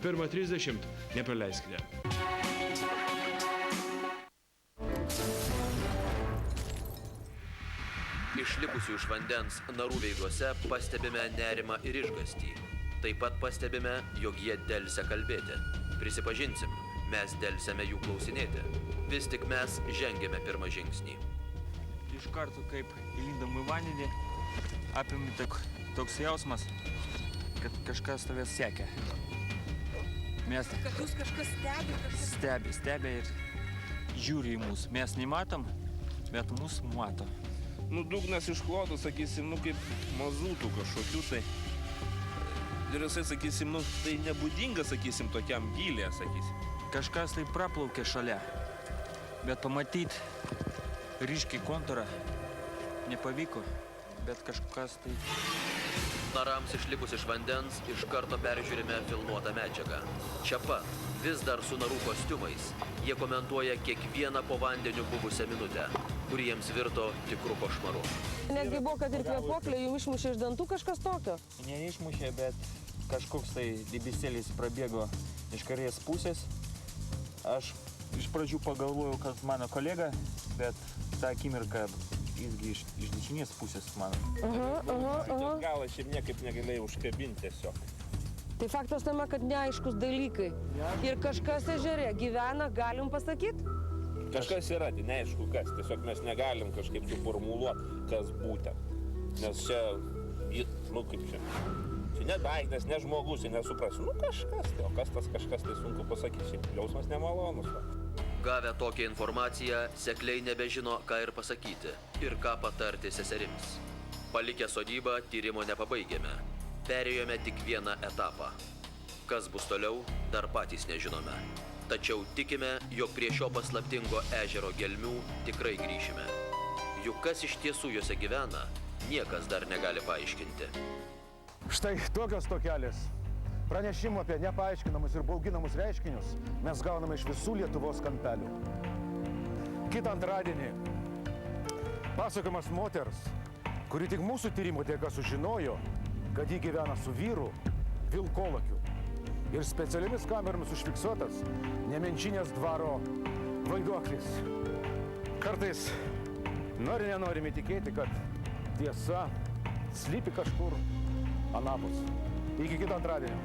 1:30 nepraleiskite. Išlipusių iš vandens narų veiduose pastebime nerimą ir išgąstį. Taip pat pastebime, jog jie delsia kalbėti. Prisipažinsim, mes delsiame jų klausinėti. Vis tik mes žengėme pirmą žingsnį. Iš karto, kaip įlindam į vandenį, apimi toks jausmas, kad kažkas tavęs siekia. Mes Kad jūs kažkas stebi ir žiūri į mus. Mes nematom, bet mus mato. Nu, dugnas išklotas, sakysim, kaip mazutų kažkokių, tai... Ir jisai, sakysim, tai nebūdinga, sakysim, tokiam gylė, sakysim. Kažkas tai praplaukė šalia, bet pamatyti ryškiai kontūrą nepavyko, bet kažkas tai... Narams išlipus iš vandens iš karto peržiūrime filmuotą medžiagą. Čia pat, vis dar su narų kostiumais, jie komentuoja kiekvieną po vandeniu buvusią minutę, kuri jiems virto tikru košmaru. Netgi buvo, kad ir kvėpuoklė jums išmušė iš dantų kažkas tokio? Neišmušė, bet kažkoks tai debesėlis prabėgo iš kairės pusės. Aš iš pradžių pagalvojau, kad mano kolega, bet tą akimirką jisgi iš dešinės pusės mano. Gal aš ir niekaip negalėjau užkabinti tiesiog. Tai faktas tame, kad neaiškus dalykai. Ir kažkas ežere gyvena, galim pasakyti? Kažkas yra, tai neaišku kas. Tiesiog mes negalim kažkaip suformuluoti, kas būtent. Nes čia, kaip čia, čia ne daiktas, ne žmogus, tai nesuprasiu. Kažkas, tai o kas tas kažkas, tai sunku pasakyti. Šiaip jausmas nemalonus. Gavę tokią informaciją, sekliai nebežino, ką ir pasakyti ir ką patarti seserims. Palikę sodybą, tyrimo nepabaigėme. Perėjome tik vieną etapą. Kas bus toliau, dar patys nežinome. Tačiau tikime, jog prie šio paslaptingo ežero gelmių tikrai grįšime. Juk kas iš tiesų juose gyvena, niekas dar negali paaiškinti. Štai tokios tokelės. Pranešimų apie nepaaiškinamus ir bauginamus reiškinius mes gauname iš visų Lietuvos kampelių. Kitą antradienį pasakojimas moters, kuri tik mūsų tyrimo dėka sužinojo, kad ji gyvena su vyru vilkolakiu ir specialiomis kameromis užfiksuotas Nemenčinės dvaro vaiduoklis. Kartais nenorime tikėti, kad tiesa slypi kažkur anapus. Iki kito antradienio.